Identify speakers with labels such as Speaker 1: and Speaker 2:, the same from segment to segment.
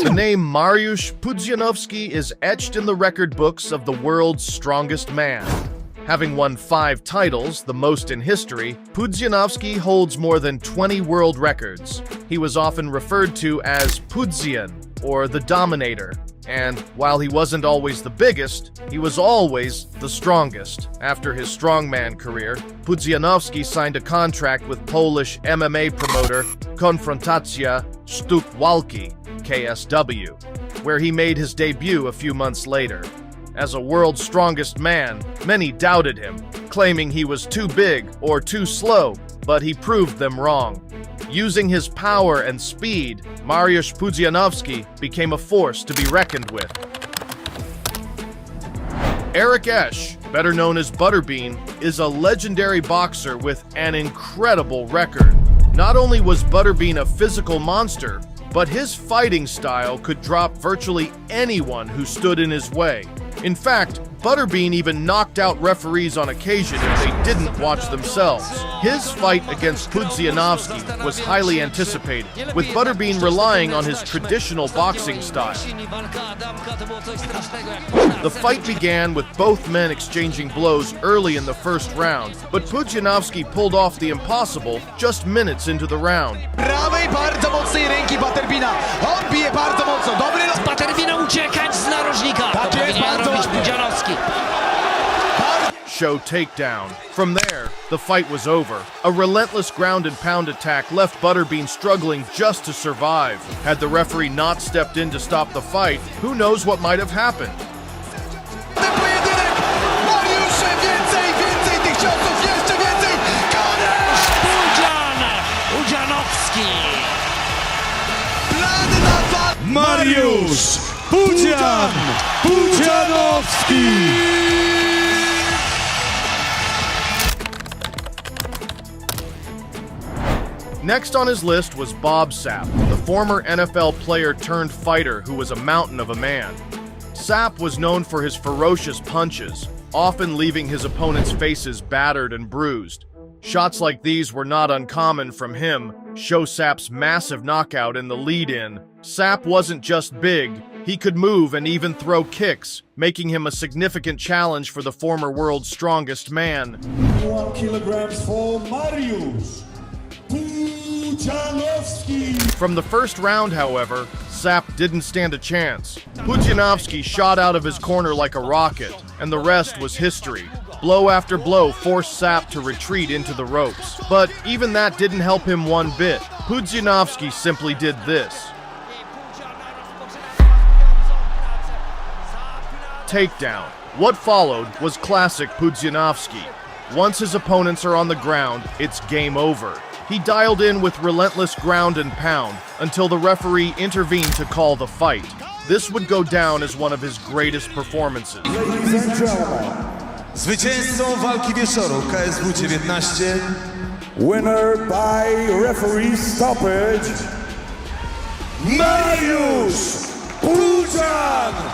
Speaker 1: The name Mariusz Pudzianowski is etched in the record books of the world's strongest man. Having won 5 titles, the most in history, Pudzianowski holds more than 20 world records. He was often referred to as Pudzian, or the Dominator. And while he wasn't always the biggest, he was always the strongest. After his strongman career, Pudzianowski signed a contract with Polish MMA promoter Konfrontacja Sztuk Walki, KSW, where he made his debut a few months later. As a world's strongest man, many doubted him, claiming he was too big or too slow, but he proved them wrong. Using his power and speed, Mariusz Pudzianowski became a force to be reckoned with. Eric Esch, better known as Butterbean, is a legendary boxer with an incredible record. Not only was Butterbean a physical monster, but his fighting style could drop virtually anyone who stood in his way. In fact, Butterbean even knocked out referees on occasion if they didn't watch themselves. His fight against Pudzianowski was highly anticipated, with Butterbean relying on his traditional boxing style. The fight began with both men exchanging blows early in the first round, but Pudzianowski pulled off the impossible just minutes into the round.
Speaker 2: Prawej bardzo mocnej ręki Butterbeana. On bije bardzo mocno. Dobry los
Speaker 3: Butterbeana uciekać z narożnika. To powinien robić Pudzianowski.
Speaker 1: Show takedown. From there, the fight was over. A relentless ground and pound attack left Butterbean struggling just to survive. Had the referee not stepped in to stop the fight, who knows what might have happened.
Speaker 4: Mariusz Pudzianowski!
Speaker 1: Next on his list was Bob Sapp, the former NFL player turned fighter who was a mountain of a man. Sapp was known for his ferocious punches, often leaving his opponents' faces battered and bruised. Shots like these were not uncommon from him. Show Sapp's massive knockout in the lead-in. Sapp wasn't just big, he could move and even throw kicks, making him a significant challenge for the former world's strongest man.
Speaker 4: 1 kilograms for Mariusz Pudzianowski.
Speaker 1: From the first round, however, Sapp didn't stand a chance. Pudzianowski shot out of his corner like a rocket, and the rest was history. Blow after blow forced Sapp to retreat into the ropes. But even that didn't help him one bit. Pudzianowski simply did this. Takedown. What followed was classic Pudzianowski. Once his opponents are on the ground, it's game over. He dialed in with relentless ground and pound until the referee intervened to call the fight. This would go down as one of his greatest performances.
Speaker 4: Ladies and gentlemen,
Speaker 2: Zwycięzcą walki wieczoru KSW 19.
Speaker 4: winner by referee stoppage, Mariusz Pudzianowski!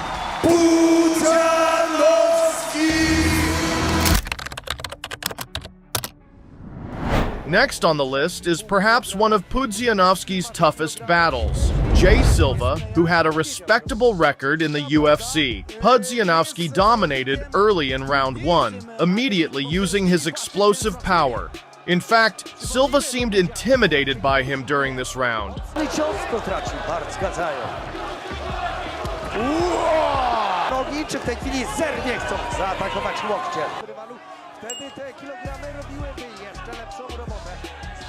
Speaker 1: Next on the list is perhaps one of Pudzianowski's toughest battles. Jay Silva, who had a respectable record in the UFC. Pudzianowski dominated early in round 1, immediately using his explosive power. In fact, Silva seemed intimidated by him during this round.
Speaker 2: Nogniczy w tej chwili zernie chcą zaatakować łokcie. Wtedy te kilogramy robiłyby jeszcze lepszą robotę.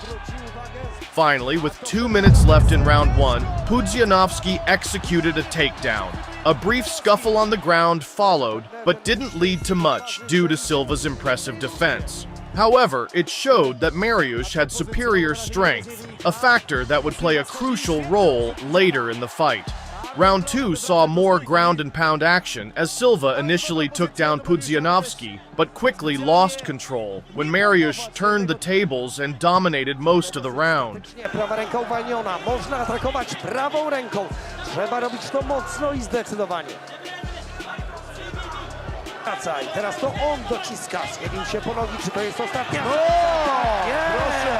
Speaker 2: Zwrócił uwagę.
Speaker 1: Finally, with 2 minutes left in round 1, Pudzianowski executed a takedown. A brief scuffle on the ground followed, but didn't lead to much due to Silva's impressive defense. However, it showed that Mariusz had superior strength, a factor that would play a crucial role later in the fight. Round 2 saw more ground and pound action as Silva initially took down Pudzianowski, but quickly lost control when Mariusz turned the tables and dominated most of the round.
Speaker 2: Prawa ręka uwalniona, można atakować prawą ręką. Trzeba robić to mocno i zdecydowanie. Wracaj, teraz to on dociska, zjawił się po nogi, czy to jest ostatnia?
Speaker 4: Proszę!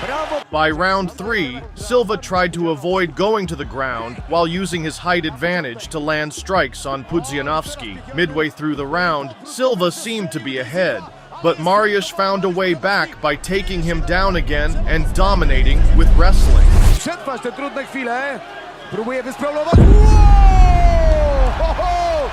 Speaker 2: Brawo!
Speaker 1: By round 3, Silva tried to avoid going to the ground while using his height advantage to land strikes on Pudzianowski. Midway through the round, Silva seemed to be ahead, but Mariusz found a way back by taking him down again and dominating with wrestling.
Speaker 2: Przetrwać te trudne chwile. Próbuje wysprolować. Wow! Ho, ho!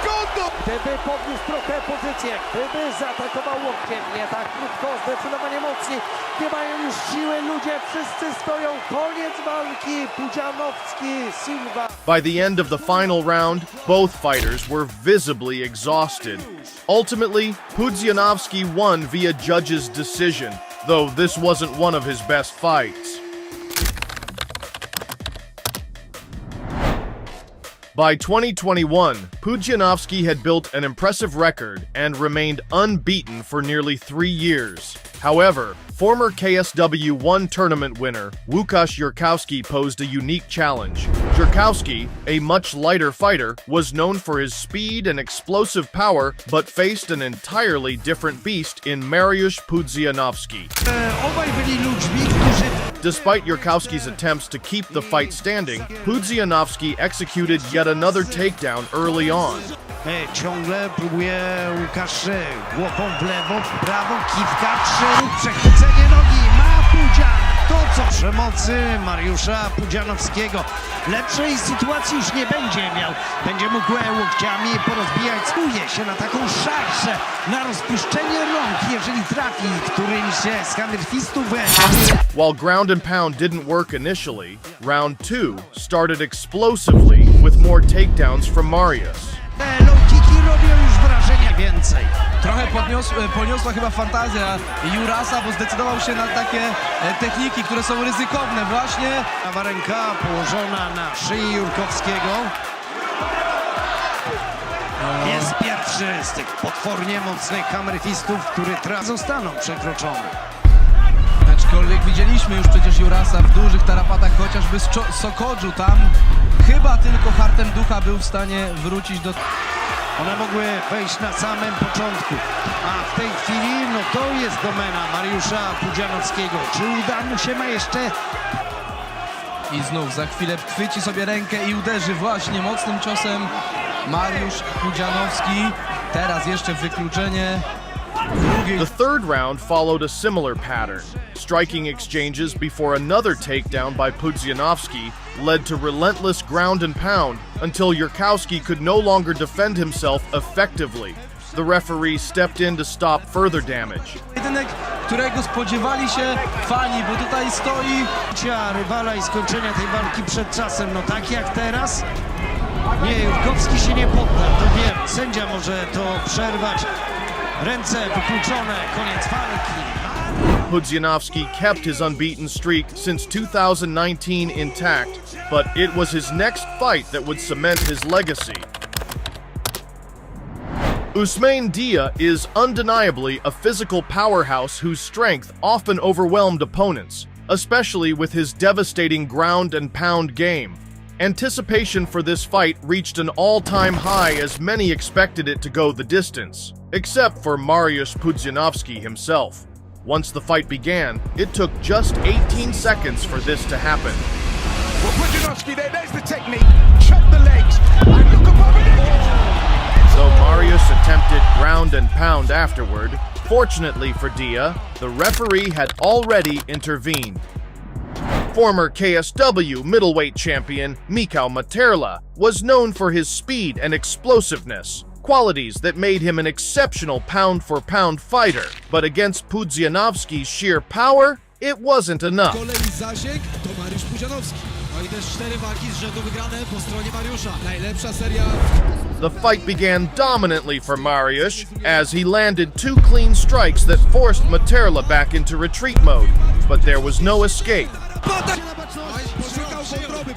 Speaker 2: Skąd to? Gdyby podniósł trochę pozycję, gdyby zaatakował łokciem, nie tak krótko, zdecydowanie mocniej. Nie mają już siły ludzie, wszyscy stoją. Koniec walki. Pudzianowski, Silva.
Speaker 1: By the end of the final round, both fighters were visibly exhausted. Ultimately, Pudzianowski won via judges' decision, though this wasn't one of his best fights. By 2021, Pudzianowski had built an impressive record and remained unbeaten for nearly 3 years. However, former KSW 1 tournament winner Łukasz Jurkowski posed a unique challenge. Jurkowski, a much lighter fighter, was known for his speed and explosive power, but faced an entirely different beast in Mariusz Pudzianowski.
Speaker 3: Obaj byli ludźmi, którzy...
Speaker 1: Despite Jurkowski's attempts to keep the fight standing, Pudzianowski executed yet another takedown early on.
Speaker 3: Ciągle próbuje Łukasz głową w lewo, w prawo, kiwka, przechwycenie nogi, ma Pudzian, to co przemocy Mariusza Pudzianowskiego. Lepszej sytuacji już nie będzie miał, będzie mógł łokciami porozbijać, czuje się na taką szarżę, na rozpuszczenie rąk, jeżeli trafi którymś z kamerfistów.
Speaker 1: While ground and pound didn't work initially, round 2 started explosively with more takedowns from Mariusz.
Speaker 3: Low-kicki robią już wrażenie więcej.
Speaker 5: Trochę poniosła chyba fantazja Jurasa, bo zdecydował się na takie techniki, które są ryzykowne właśnie.
Speaker 3: Prawa ręka położona na szyi Jurkowskiego. Jest pierwszy z tych potwornie mocnych kamerfistów, który zostaną przekroczone.
Speaker 5: Aczkolwiek widzieliśmy już przecież Jurasa w dużych tarapatach, chociażby z Sokodżu tam. Chyba tylko hartem ducha był w stanie wrócić do...
Speaker 3: One mogły wejść na samym początku, a w tej chwili no to jest domena Mariusza Pudzianowskiego. Czy uda mu się jeszcze?
Speaker 5: I znów za chwilę chwyci sobie rękę i uderzy właśnie mocnym ciosem Mariusz Pudzianowski. Teraz jeszcze wykluczenie.
Speaker 1: The third round followed a similar pattern. Striking exchanges before another takedown by Pudzianowski led to relentless ground and pound until Jurkowski could no longer defend himself effectively. The referee stepped in to stop further damage.
Speaker 5: Jedynek, którego spodziewali się fani, bo tutaj stoi...
Speaker 3: Rywala i skończenia tej walki przed czasem, no tak jak teraz. Nie, Jurkowski się nie podda, to wiem. Sędzia może to przerwać. Ręce wykluczone, koniec walki.
Speaker 1: Pudzianowski kept his unbeaten streak since 2019 intact, but it was his next fight that would cement his legacy. Ousmane Dia is undeniably a physical powerhouse whose strength often overwhelmed opponents, especially with his devastating ground and pound game. Anticipation for this fight reached an all-time high as many expected it to go the distance, except for Mariusz Pudzianowski himself. Once the fight began, it took just 18 seconds for this to happen.
Speaker 2: Well, Pudzianowski, there's the technique. Chop the legs. And look above it.
Speaker 1: Though Mariusz attempted ground and pound afterward, fortunately for Dia, the referee had already intervened. Former KSW middleweight champion Michał Materla was known for his speed and explosiveness, qualities that made him an exceptional pound-for-pound fighter. But against Pudzianowski's sheer power, it wasn't enough.
Speaker 6: Kolejny zasięg to Mariusz Pudzianowski. No i też 4 walki z rzędu wygrane po stronie Mariusza. Najlepsza seria.
Speaker 1: The fight began dominantly for Mariusz as he landed 2 clean strikes that forced Materla back into retreat mode, but there was no escape.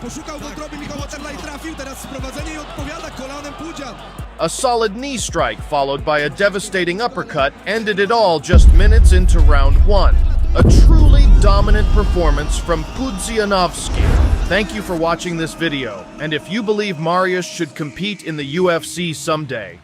Speaker 6: Poszukał wątroby Michał Materla i trafił. Teraz sprowadzenie i odpowiada kolanem Pudzian.
Speaker 1: A solid knee strike followed by a devastating uppercut ended it all just minutes into round 1. A truly dominant performance from Pudzianowski. Thank you for watching this video, and if you believe Mariusz should compete in the UFC someday,